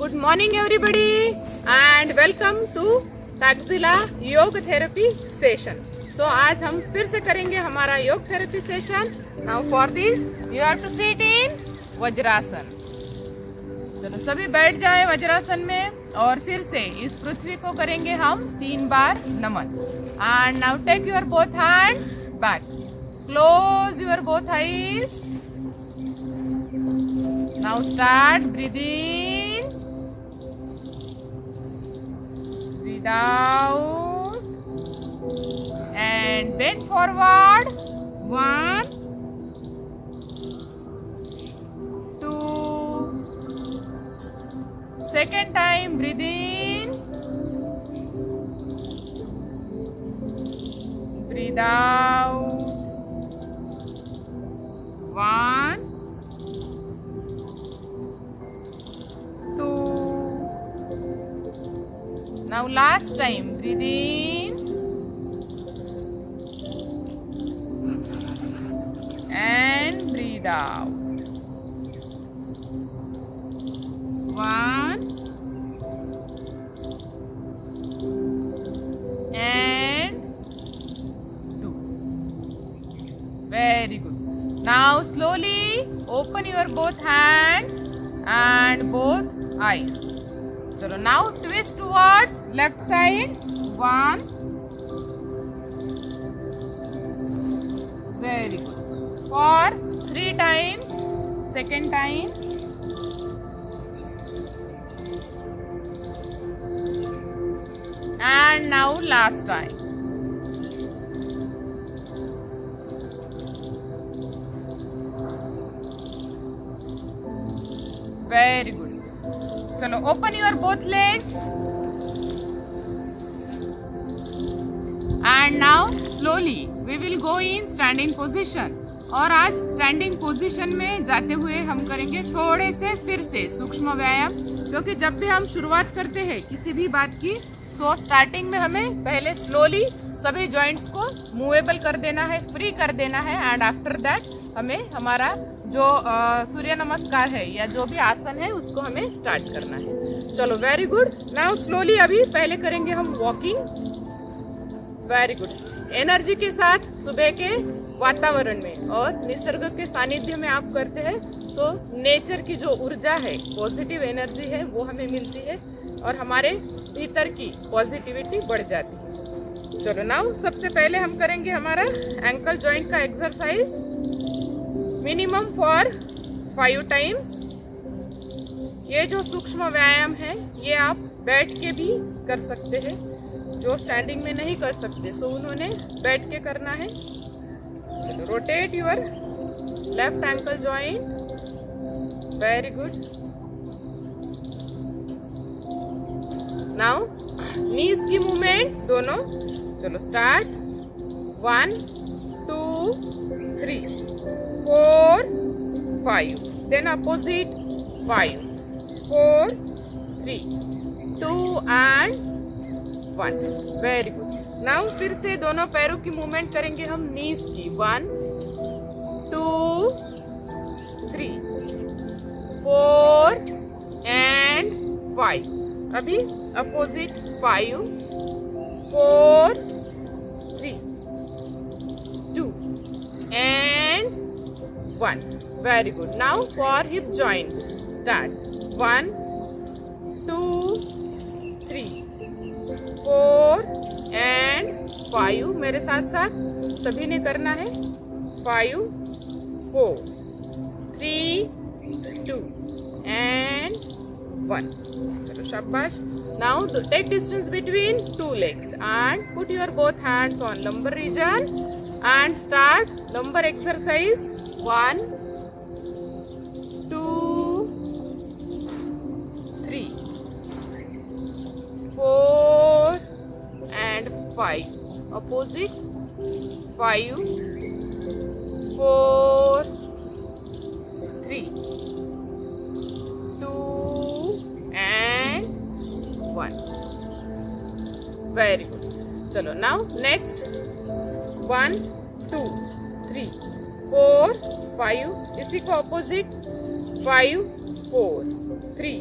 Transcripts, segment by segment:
Good morning everybody and welcome to Takzila योग therapy session. So आज हम फिर से करेंगे हमारा योग therapy session. Now for this you have to sit in vajrasana. चलो सभी बैठ जाए वज्रासन में और फिर से इस पृथ्वी को करेंगे हम 3 बार नमन. And now take your both hands back. Close your both eyes. Now start breathing. Breathe out and bend forward. 1, 2. Second time, breathe in. Breathe out. 1, 2. Now last time, breathe in and breathe out. 1 and 2. Very good. Now slowly open your both hands and both eyes. So now twist towards left side. 1. Very good. For 3 times. Second time. And now last time. Very good. चलो open your both legs and now slowly we will go in standing position. और आज standing position में जाते हुए हम करेंगे थोड़े से फिर से सूक्ष्म व्यायाम, क्योंकि जब भी हम शुरुआत करते हैं किसी भी बात की सो स्टार्टिंग में हमें पहले स्लोली सभी जॉइंट्स को मूवेबल कर देना है, फ्री कर देना है एंड आफ्टर दैट हमें हमारा जो सूर्य नमस्कार है या जो भी आसन है उसको हमें स्टार्ट करना है. चलो वेरी गुड. नाउ स्लोली अभी पहले करेंगे हम वॉकिंग. Very good. एनर्जी के साथ सुबह के वातावरण में और निसर्ग के सानिध्य में आप करते हैं तो नेचर की जो ऊर्जा है, पॉजिटिव एनर्जी है, वो हमें मिलती है और हमारे भीतर की पॉजिटिविटी बढ़ जाती है. चलो नाउ सबसे पहले हम करेंगे हमारा एंकल जॉइंट का एक्सरसाइज मिनिमम फॉर 5 टाइम्स. ये जो सूक्ष्म व्यायाम है ये आप बैठ के भी कर सकते हैं. जो स्टैंडिंग में नहीं कर सकते सो उन्होंने बैठ के करना है. चलो rotate your left ankle joint. Very good. Now knees की मूवमेंट दोनों. चलो start. 1, 2, 3, 4, 5. Then opposite. 5, 4, 3, 2 and 1. Very good. Now फिर से दोनों पैरों की मूवमेंट करेंगे हम नीज की. 1, 2, 3, 4 and 5. अभी opposite. 5, 4, 3, 2 and 1. Very good. Now for hip joint. Start. 1, 2, 3, 4 and 5. मेरे साथ साथ सभी ने करना है. 5, 4, 3, 2 and 1. चलो शाबाश. Now take distance between 2 legs and put your both hands on lumbar region and start lumbar exercise. 1, 2, 3, 4 and 5. Opposite. 5, 4, 3, 2 and 1. Very good. चलो now next. 1, 2, 3, 4, 5. इसी को opposite. 5, 4, 3,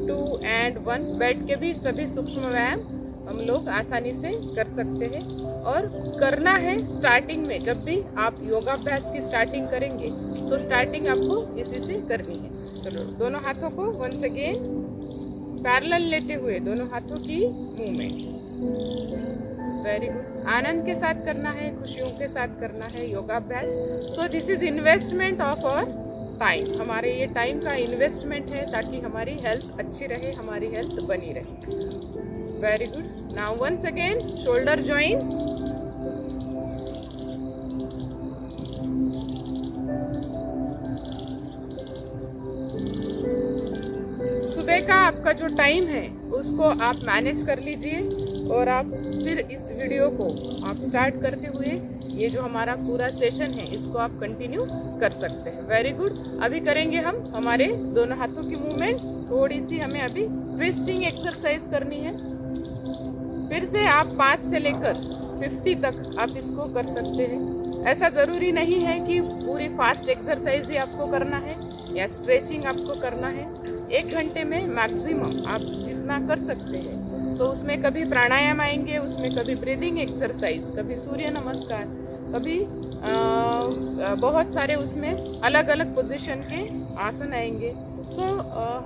2 and 1 बैठ के भी सभी सूक्ष्म व्यायाम हम लोग आसानी से कर सकते हैं। और करना है स्टार्टिंग में, जब भी आप योगाभ्यास की स्टार्टिंग करेंगे तो स्टार्टिंग आपको इसी से करनी है। चलो दोनों हाथों को वंस अगेन पैरेलल लेते हुए दोनों हाथों की मूवमेंट। Very good. आनंद के साथ करना है, खुशियों के साथ करना है योगाभ्यास। So this is investment of our time. हमारे ये टाइम का इन्वेस्टमेंट है ताकि हमारी हेल्थ अच्छी रहे, हमारी हेल्थ बनी रहे। Very good. Now once again shoulder join. सुबह का आपका जो टाइम है उसको आप मैनेज कर लीजिए और आप फिर इस वीडियो को आप स्टार्ट करते हुए ये जो हमारा पूरा सेशन है इसको आप कंटिन्यू कर सकते हैं। Very good. अभी करेंगे हम हमारे दोनों हाथों की मूवमेंट। थोड़ी सी हमें अभी ट्विस्टिंग एक्सरसाइज करनी है। फिर से आप 5 से लेकर 50 तक आप इसको कर सकते हैं। ऐसा ज़रूरी नहीं है कि पूरी फास्ट एक्सरसाइज ही आपको करना है या स्ट्रेचिंग आपको करना है। 1 घंटे में मैक्सिमम आप जितना कर सकते हैं। तो उसमें कभी प्राणायाम आएंगे, उसमें कभी ब्रीदिंग एक्सरसाइज, कभी सूर्य नमस्कार, कभी बहुत सारे उसमें अलग अलग पोजीशन के आसन आएंगे। सो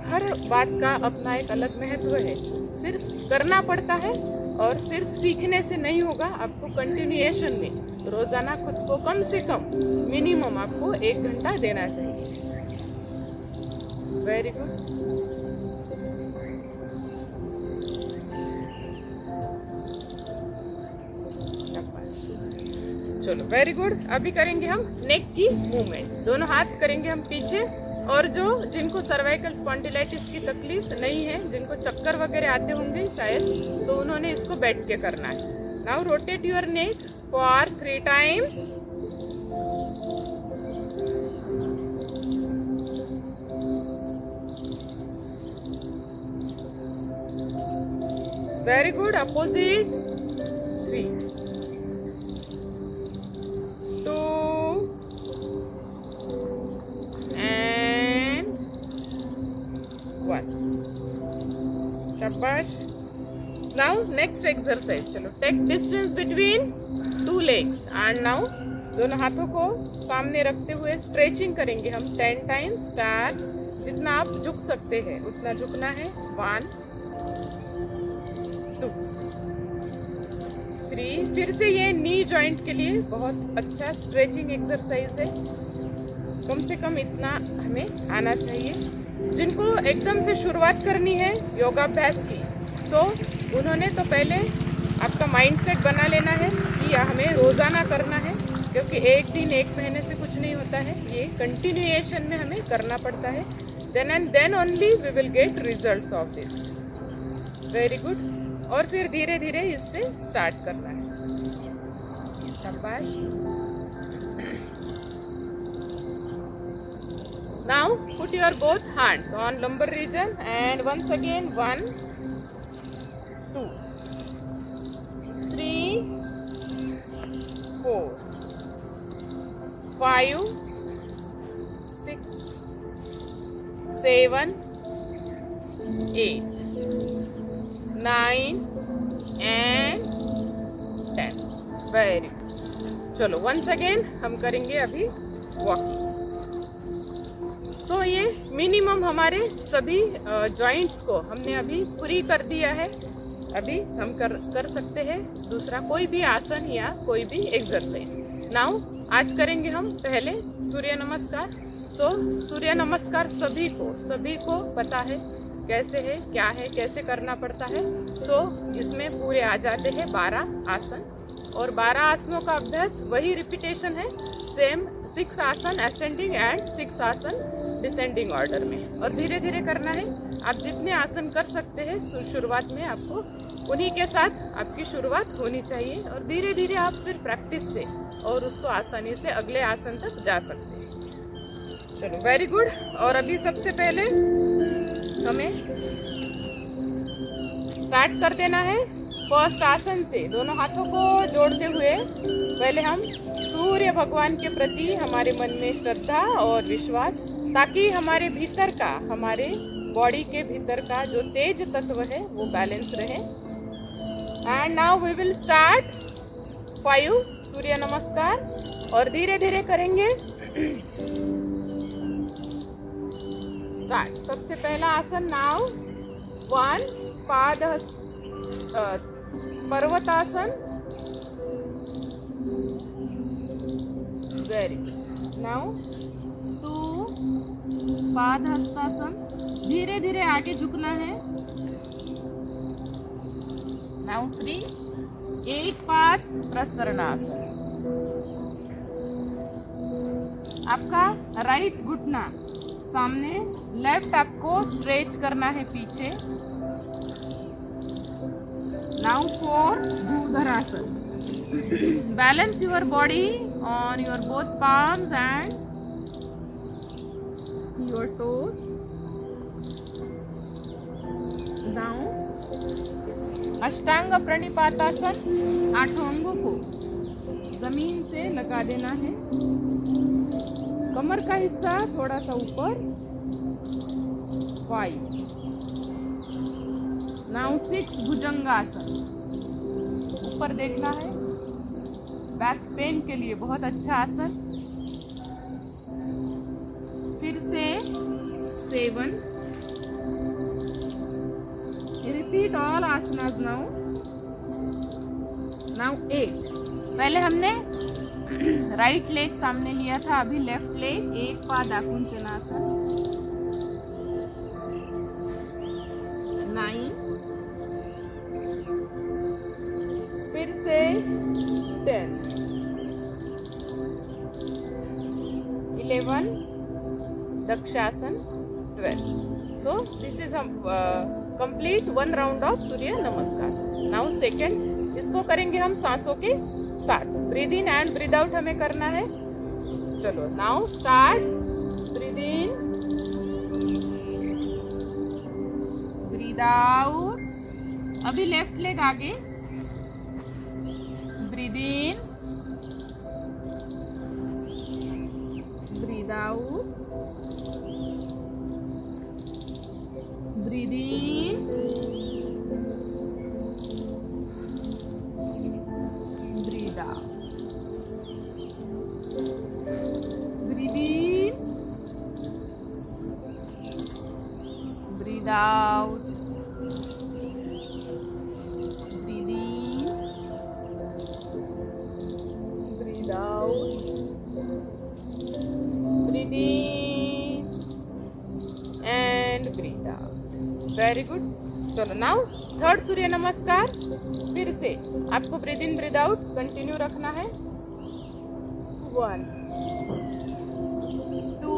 हर बात का अपना एक अलग महत्व है। सिर्फ करना पड़ता है और सिर्फ सीखने से नहीं होगा, आपको कंटिन्यूएशन में रोज़ाना खुद को कम से कम मिनिमम आपको 1 घंटा देना चाहिए। Very good. चलो वेरी गुड। अभी करेंगे हम नेक की मूवमेंट। दोनों हाथ करेंगे हम पीछे। और जो जिनको सर्वाइकल स्पॉन्डिलाइटिस की तकलीफ नहीं है, जिनको चक्कर वगैरह आते होंगे शायद, तो उन्होंने इसको बैठ के करना है। Now rotate your neck for 3 times. Very good. Opposite 3 2 and 1। शाबाश। Now next exercise. चलो take distance between 2 legs and now दोनों हाथों को सामने रखते हुए स्ट्रेचिंग करेंगे हम 10 टाइम्स। स्टार्ट। जितना आप झुक सकते हैं उतना झुकना है। 1 2 3। फिर से ये नी जॉइंट के लिए बहुत अच्छा स्ट्रेचिंग एक्सरसाइज है। कम से कम इतना हमें आना चाहिए। जिनको एकदम से शुरुआत करनी है योगाभ्यास की, सो उन्होंने तो पहले आपका माइंडसेट बना लेना है कि हमें रोज़ाना करना है, क्योंकि एक दिन 1 महीने से कुछ नहीं होता है। ये कंटिन्यूएशन में हमें करना पड़ता है। Then and then only we will get results of this. Very good. और फिर धीरे धीरे इससे स्टार्ट करना है। शाबाश। Now put your both hands on lumbar region and once again 1 2 3 4 5 6 7 8 9 and 10। Very good. चलो वंस अगेन हम करेंगे अभी वॉकिंग। तो ये मिनिमम हमारे सभी जॉइंट्स को हमने अभी पूरी कर दिया है। अभी हम कर सकते हैं दूसरा कोई भी आसन या कोई भी एक्सरसाइज। नाउ आज करेंगे हम पहले सूर्य नमस्कार। सो सूर्य नमस्कार सभी को पता है कैसे है, क्या है, कैसे करना पड़ता है। सो इसमें पूरे आ जाते हैं 12 आसन और 12 आसनों का अभ्यास वही रिपीटेशन है। सेम 6 आसन असेंडिंग एंड 6 आसन डिसेंडिंग ऑर्डर में, और धीरे धीरे करना है। आप जितने आसन कर सकते हैं शुरुआत में आपको उन्हीं के साथ आपकी शुरुआत होनी चाहिए, और धीरे धीरे आप फिर प्रैक्टिस से और उसको आसानी से अगले आसन तक जा सकते हैं। चलो वेरी गुड। और अभी सबसे पहले हमें स्टार्ट कर देना है फर्स्ट आसन से। दोनों हाथों को जोड़ते हुए पहले हम सूर्य भगवान के प्रति हमारे मन में श्रद्धा और विश्वास, ताकि हमारे भीतर का, हमारे बॉडी के भीतर का जो तेज तत्व है वो बैलेंस रहे। And now we will start 5 surya namaskar और धीरे धीरे करेंगे। स्टार्ट। सबसे पहला आसन नाउ 1 पाद पर्वतासन। वेरी नाउ 2 पाद हस्तासन। धीरे धीरे आगे झुकना है। नाउ 3 एक पाद प्रसरणासन। आपका राइट घुटना सामने, लेफ्ट आपको स्ट्रेच करना है पीछे। नाउ 4 भूधरासन। Balance your body on your both palms and your toes. Now अष्टांग प्रणिपातासन। 8 अंगों को जमीन से लगा देना है। कमर का हिस्सा थोड़ा सा ऊपर। 5 नाउ 6 भुजंगासन। ऊपर देखना है। बैक पेन के लिए बहुत अच्छा आसन। फिर से 7। रिपीट ऑल आसनास नाउ। नाउ 8। पहले हमने राइट लेग सामने लिया था, अभी लेफ्ट लेग। एक पाद आकुंचनासन। 9। फिर से 10। 11 दक्षासन। 12। So this is complete 1 round of surya namaskar. Now second, इसको करेंगे हम सांसों के साथ। Breathe in and breathe out हमें करना है। चलो now start. Breathe in, breathe out. अभी लेफ्ट लेग आगे। Breathe in, breathe out. Breathe in, breathe out. Breathe in, breathe out. Breathe in, breathe out. Breathe in and breathe out. Very good. चलो now third surya नमस्कार। फिर से आपको breathe in breathe out continue रखना है। 1 2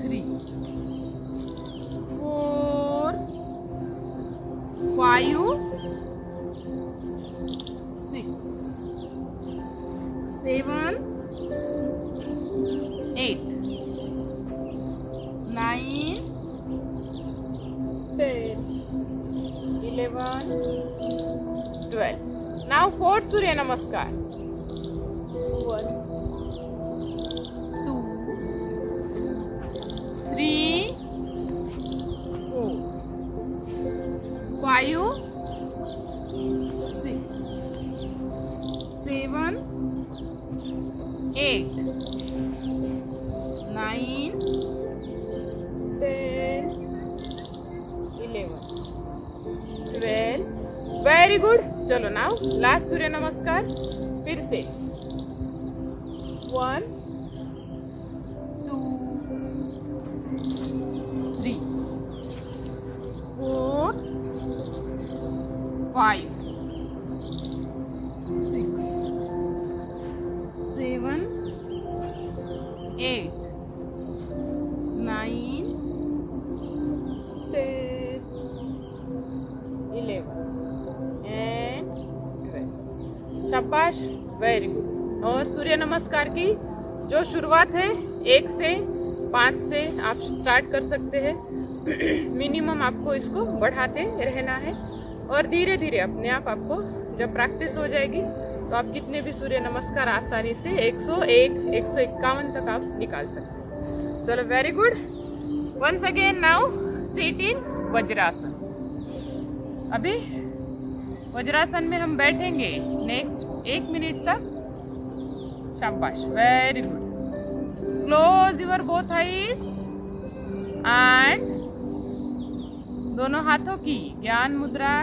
3 4 5 6 7 8 9 10 11 12. Now fourth Surya Namaskar. 1 2 3 4 5 6 7 8 9 10 11 12. Very good. चलो now last सूर्य नमस्कार। फिर से 1 2 3 4 5 6 7 8 9 10 11 एंड 12। शाबाश, वेरी गुड। और सूर्य नमस्कार की जो शुरुआत है 1 से 5 से आप स्टार्ट कर सकते हैं। मिनिमम आपको इसको बढ़ाते रहना है और धीरे धीरे अपने आप आपको जब प्रैक्टिस हो जाएगी तो आप कितने भी सूर्य नमस्कार आसानी से 101 151 तक आप निकाल सकते हैं। चलो very good. Once again now sit in vajrasana. अभी वज्रासन में हम बैठेंगे नेक्स्ट 1 मिनट तक. शाबाश, very good. Close your both eyes and दोनों हाथों की ज्ञान मुद्रा.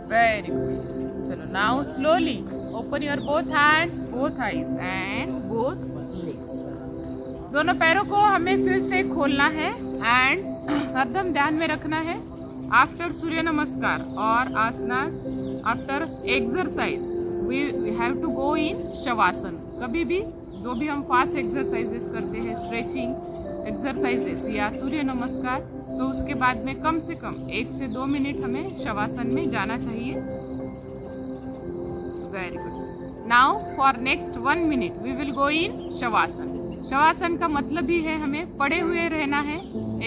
Very good. चलो now slowly open your both hands, both eyes and both legs. दोनों पैरों को हमें फिर से खोलना है एंड हरदम ध्यान में रखना है. आफ्टर सूर्य नमस्कार और asana, after exercise we have to go in shavasana. कभी भी जो भी हम फास्ट एक्सरसाइजेस करते हैं, स्ट्रेचिंग एक्सरसाइजेस या सूर्य नमस्कार, तो उसके बाद में कम से कम 1 से 2 मिनट हमें शवासन में जाना चाहिए. Very good. Now for next 1 minute we will go in shavasana. Shavasana का मतलब ही है हमें पड़े हुए रहना है,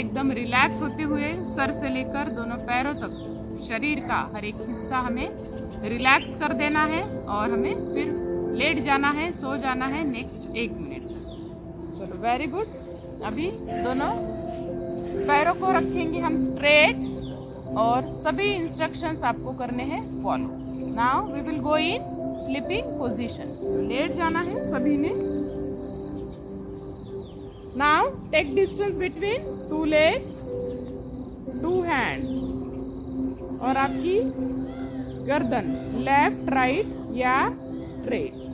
एकदम रिलैक्स होते हुए सर से लेकर दोनों पैरों तक शरीर का हर एक हिस्सा हमें रिलैक्स कर देना है और हमें फिर लेट जाना है, सो जाना है नेक्स्ट 1 मिनट. चलो वेरी गुड. अभी दोनों पैरों को रखेंगे हम स्ट्रेट और सभी इंस्ट्रक्शंस आपको करने हैं follow. Now we will go in sleeping position. लेट जाना है सभी ने. Now take distance between 2 legs, 2 hands और आपकी गर्दन लेफ्ट राइट या स्ट्रेट.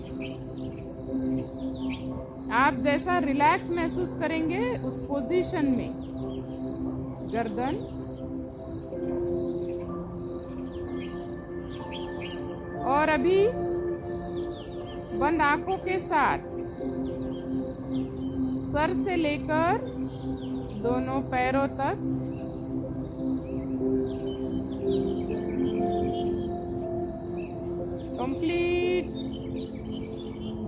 आप जैसा रिलैक्स महसूस करेंगे उस पोजीशन में गर्दन और अभी बंद आंखों के साथ सर से लेकर दोनों पैरों तक कंप्लीट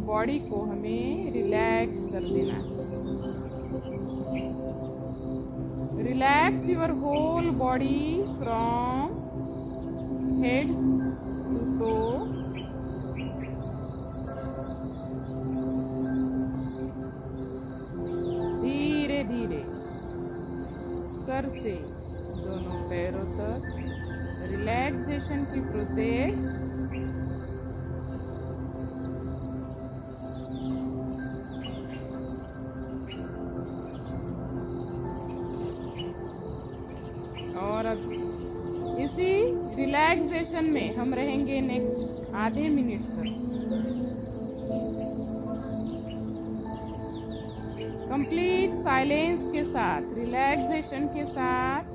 बॉडी को हमें रिलैक्स कर देना है. Relax your whole body from head to toe. धीरे धीरे सर से दोनों पैरों तक रिलैक्सेशन की प्रोसेस. और अब इसी रिलैक्सेशन में हम रहेंगे नेक्स्ट आधे मिनट तक. कंप्लीट साइलेंस के साथ, रिलैक्सेशन के साथ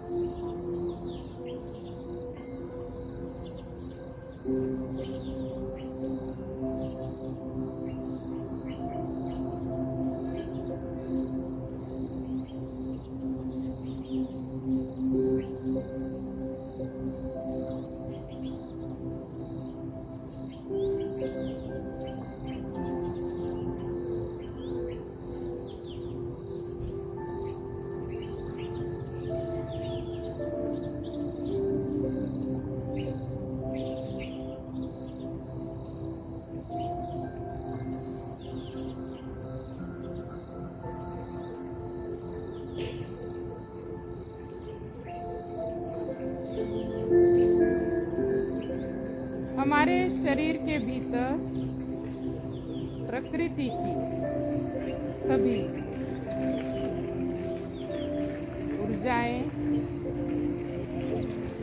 हमारे शरीर के भीतर प्रकृति की सभी ऊर्जाएं,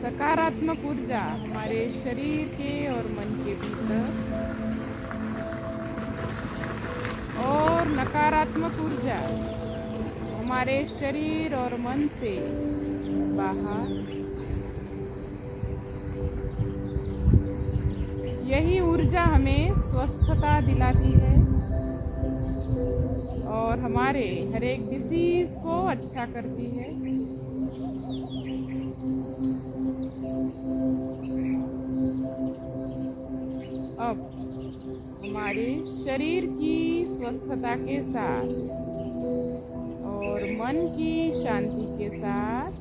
सकारात्मक ऊर्जा हमारे शरीर के और मन के भीतर और नकारात्मक ऊर्जा हमारे शरीर और मन से बाहर। यही ऊर्जा हमें स्वस्थता दिलाती है और हमारे हर एक डिसीज को अच्छा करती है। अब हमारे शरीर की स्वस्थता के साथ और मन की शांति के साथ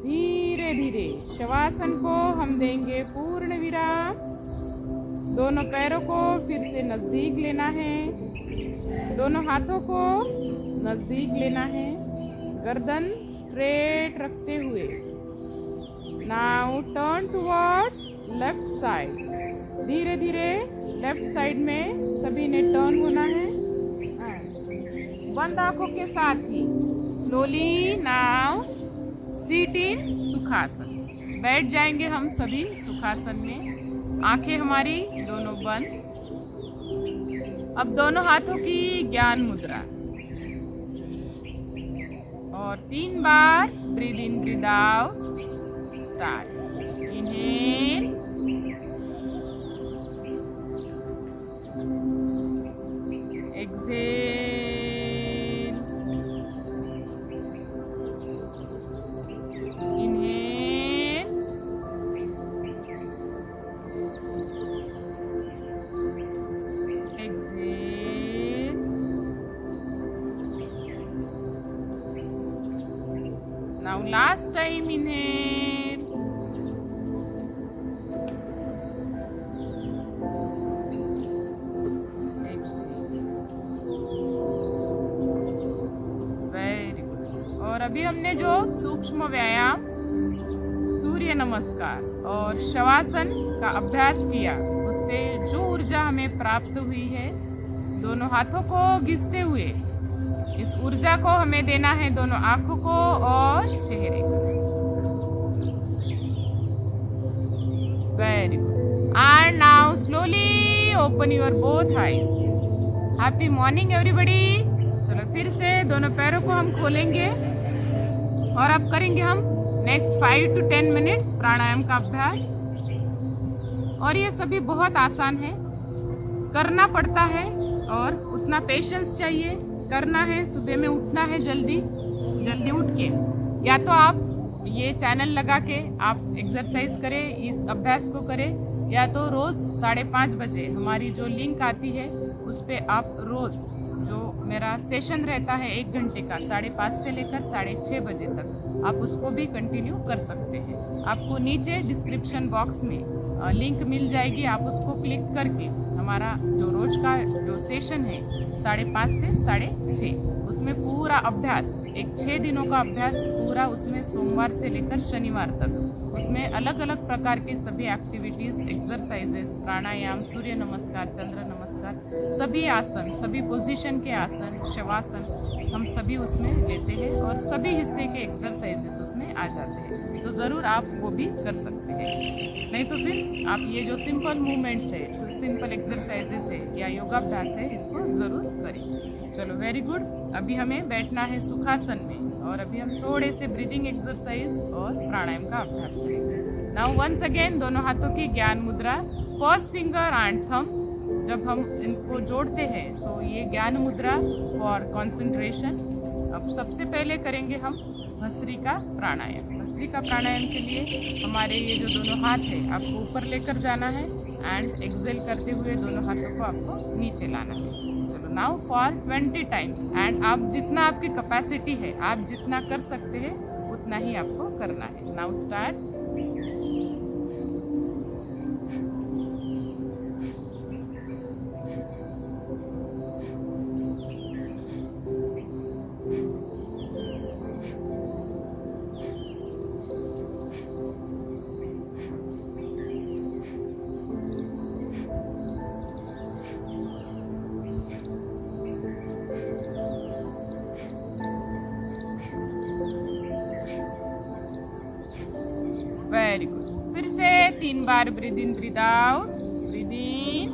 धीरे धीरे शवासन को हम देंगे पूर्ण विराम। दोनों पैरों को फिर से नजदीक लेना है, दोनों हाथों को नजदीक लेना है, गर्दन स्ट्रेट रखते हुए। Now turn towards left side. धीरे धीरे लेफ्ट साइड में सभी ने टर्न होना है। बंद आंखों के साथ ही स्लोली नाउ सीट इन सुखासन। बैठ जाएंगे हम सभी सुखासन में, आंखें हमारी दोनों बंद। अब दोनों हाथों की ज्ञान मुद्रा और 3 बार breathe in breathe out. Start. Inhale, exhale, inhale, exhale, now last time inhale, very good. और अभी हमने जो सूक्ष्म व्यायाम सूर्य नमस्कार और शवासन का अभ्यास किया, उससे जो ऊर्जा हमें प्राप्त हुई है, दोनों हाथों को घिसते हुए इस ऊर्जा को हमें देना है दोनों आंखों को और चेहरे को। Very good. And now slowly open your both eyes. Happy morning everybody. चलो फिर से दोनों पैरों को हम खोलेंगे और अब करेंगे हम नेक्स्ट 5 to 10 मिनट्स प्राणायाम का अभ्यास। और ये सभी बहुत आसान है, करना पड़ता है और उतना पेशेंस चाहिए। करना है, सुबह में उठना है, जल्दी जल्दी उठ के या तो आप ये चैनल लगा के आप एक्सरसाइज करें, इस अभ्यास को करें, या तो रोज़ 5:30 बजे हमारी जो लिंक आती है उस पर आप रोज़ जो मेरा सेशन रहता है 1 घंटे का 5:30 से लेकर 6:30 बजे तक, आप उसको भी कंटिन्यू कर सकते हैं। आपको नीचे डिस्क्रिप्शन बॉक्स में लिंक मिल जाएगी, आप उसको क्लिक करके हमारा जो रोज का जो सेशन है 5:30 से 6:30, उसमें पूरा अभ्यास, एक 6 दिनों का अभ्यास पूरा, उसमें सोमवार से लेकर शनिवार तक उसमें अलग अलग प्रकार की सभी एक्टिविटीज़, एक्सरसाइजेस, प्राणायाम, सूर्य नमस्कार, चंद्र नमस्कार, सभी आसन, सभी पोजीशन के आसन, शवासन हम सभी उसमें लेते हैं और सभी हिस्से के एक्सरसाइजेस उसमें आ जाते हैं। तो ज़रूर आप वो भी कर सकते हैं। नहीं तो फिर आप ये जो सिंपल मूवमेंट्स है, सिंपल एक्सरसाइजेस है या योगाभ्यास है, इसको ज़रूर करें। चलो वेरी गुड। अभी हमें बैठना है सुखासन में और अभी हम थोड़े से ब्रीदिंग एक्सरसाइज और प्राणायाम का अभ्यास करेंगे। नाउ वंस अगेन दोनों हाथों की ज्ञान मुद्रा, फर्स्ट फिंगर एंड थंब। जब हम इनको जोड़ते हैं तो ये ज्ञान मुद्रा फॉर कंसंट्रेशन। अब सबसे पहले करेंगे हम भस्त्रिका प्राणायाम। भस्त्रिका प्राणायाम के लिए हमारे ये जो दोनों हाथ है आपको ऊपर लेकर जाना है एंड एक्सेल करते हुए दोनों हाथों को आपको नीचे लाना है। चलो नाउ फॉर 20 टाइम्स एंड आप जितना आपकी कैपेसिटी है, आप जितना कर सकते हैं उतना ही आपको करना है। Now start. Bar breathe in breathe out, breathe in,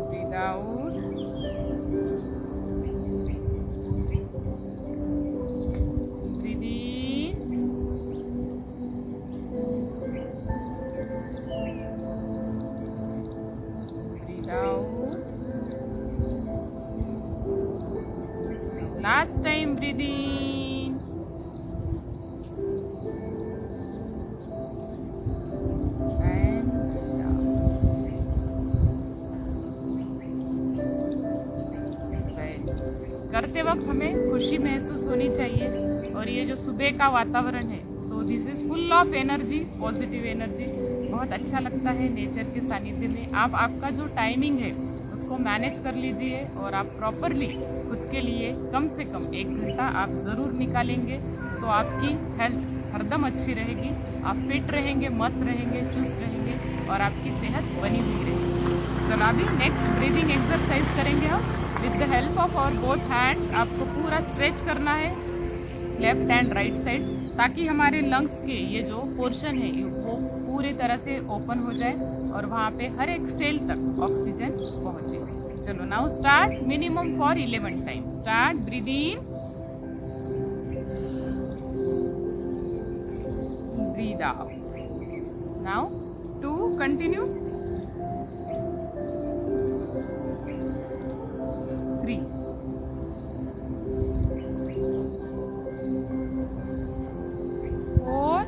breathe out, breathe in, breathe out. Last time, breathe in and down. करते वक्त हमें खुशी महसूस होनी चाहिए और ये जो सुबह का वातावरण है, so this is full of energy, positive energy. बहुत अच्छा लगता है नेचर के सानिध्य में. आप आपका जो टाइमिंग है उसको मैनेज कर लीजिए और आप प्रॉपरली खुद के लिए कम से कम 1 घंटा आप ज़रूर निकालेंगे. सो आपकी हेल्थ हरदम अच्छी रहेगी, आप फिट रहेंगे, मस्त रहेंगे, चुस्त रहेंगे और आपकी सेहत बनी हुई रहेगी. चलो अभी नेक्स्ट ब्रीदिंग एक्सरसाइज करेंगे हम विद द हेल्प ऑफ और बोथ हैंड्स. आपको पूरा स्ट्रेच करना है लेफ्ट एंड राइट साइड, ताकि हमारे लंग्स के ये जो पोर्शन है वो पूरी तरह से ओपन हो जाए और वहाँ पे हर एक सेल तक ऑक्सीजन पहुँचे. चलो now start. Minimum for 11 times. Start. Breathe in, breathe out. Now 2. Continue. 3. 4.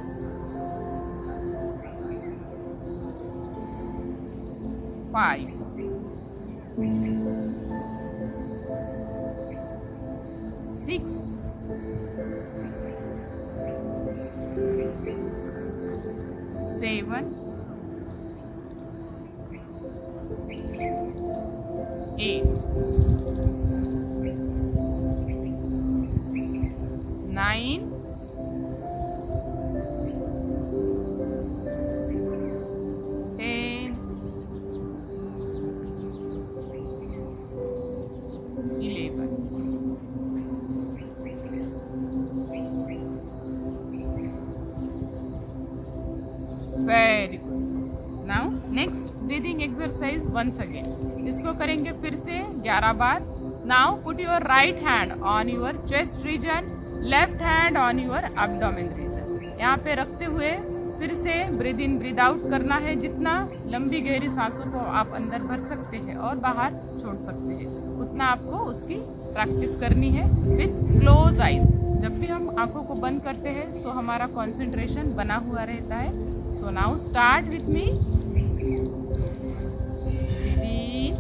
5. 6. 7. 8. 9. 10. 11. Very good. Now next breathing exercise once again. इसको करेंगे फिर से 11 बार. Now put your right hand on your chest region, left hand on your abdomen region. यहाँ पे रखते हुए फिर से ब्रीद इन ब्रीद आउट करना है. जितना लंबी गहरी सांसों को आप अंदर भर सकते हैं और बाहर छोड़ सकते हैं, उतना आपको उसकी प्रैक्टिस करनी है विथ क्लोज आइज. जब भी हम आंखों को बंद करते हैं सो हमारा कंसंट्रेशन बना हुआ रहता है. So now start with me. Breathe in,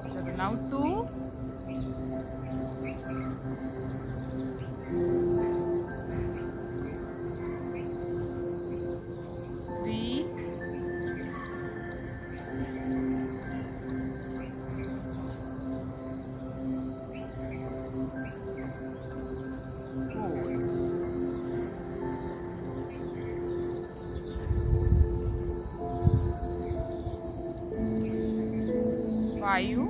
चलो नाउ 2. 3. 4. 5.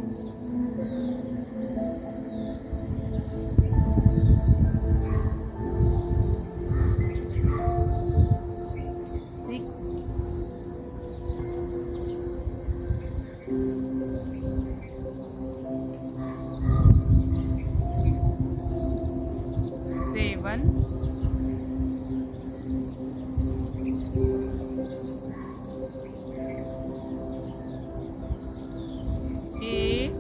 6. 7. 8.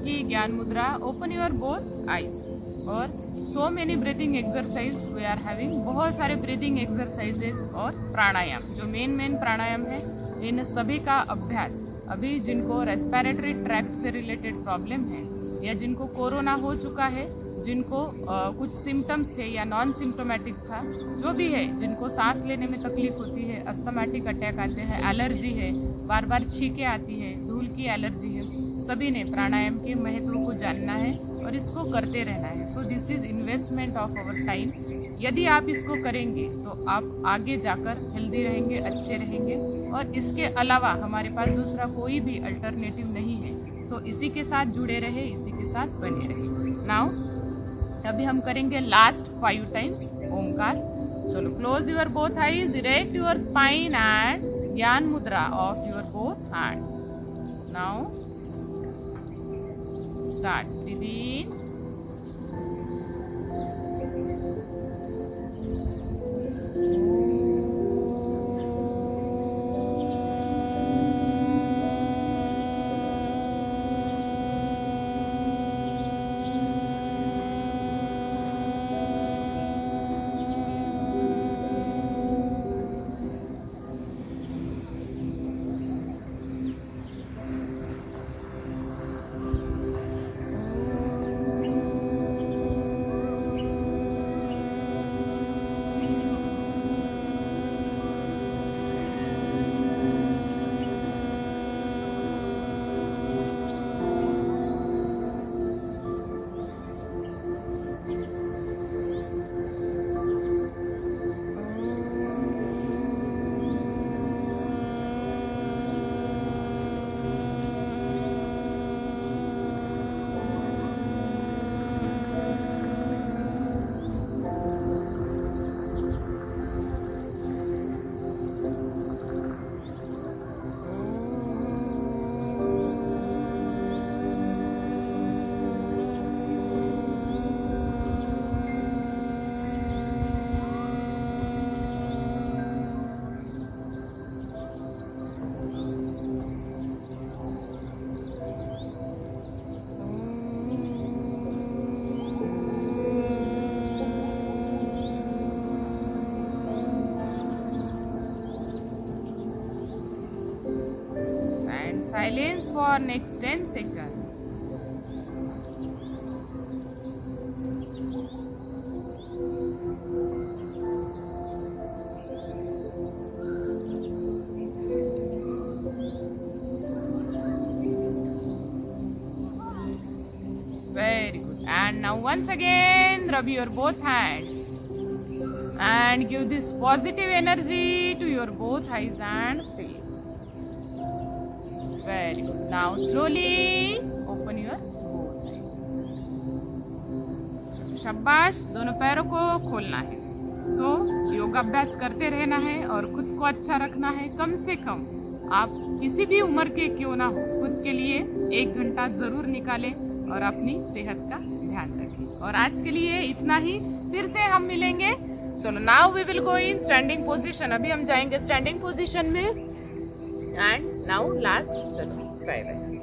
की ज्ञान मुद्रा, ओपन योर बोथ आईज। और so many breathing exercise we are having, बहुत सारे ब्रीदिंग एक्सरसाइजेज और प्राणायाम, जो मेन प्राणायाम है, इन सभी का अभ्यास अभी जिनको रेस्पिरेटरी ट्रैक्ट से रिलेटेड प्रॉब्लम है या जिनको कोरोना हो चुका है, जिनको कुछ सिम्टम्स थे या नॉन सिम्टोमेटिक था, जो भी है, जिनको सांस लेने में तकलीफ होती है, अस्थमाटिक अटैक आते हैं, एलर्जी है, बार बार छींकें आती है, धूल की एलर्जी है, सभी ने प्राणायाम के महत्व को जानना है और इसको करते रहना है। So this is investment of our time. यदि आप इसको करेंगे तो आप आगे जाकर हेल्दी रहेंगे, अच्छे रहेंगे, और इसके अलावा हमारे पास दूसरा कोई भी अल्टरनेटिव नहीं है। सो इसी के साथ जुड़े रहे, इसी के साथ बने रहे। नाउ अभी हम करेंगे लास्ट 5 टाइम्स ओमकार। चलो, close your both eyes, erect your spine and gyan mudra of your both hands. Now start, breathe in, silence for next 10 seconds. Very good. And now once again rub your both hands and give this positive energy to your both eyes and face. Very good. Now slowly open your both eyes. शाबाश, दोनों पैरों को खोलना है। सो योगाभ्यास करते रहना है और खुद को अच्छा रखना है। कम से कम आप किसी भी उम्र के क्यों ना हो, खुद के लिए 1 घंटा ज़रूर निकालें और अपनी सेहत का ध्यान रखें। और आज के लिए इतना ही, फिर से हम मिलेंगे। चलो, now we will go in standing position. अभी हम जाएंगे स्टैंडिंग पोजीशन में। एंड नाउ लास्ट, चलो बाय बाय।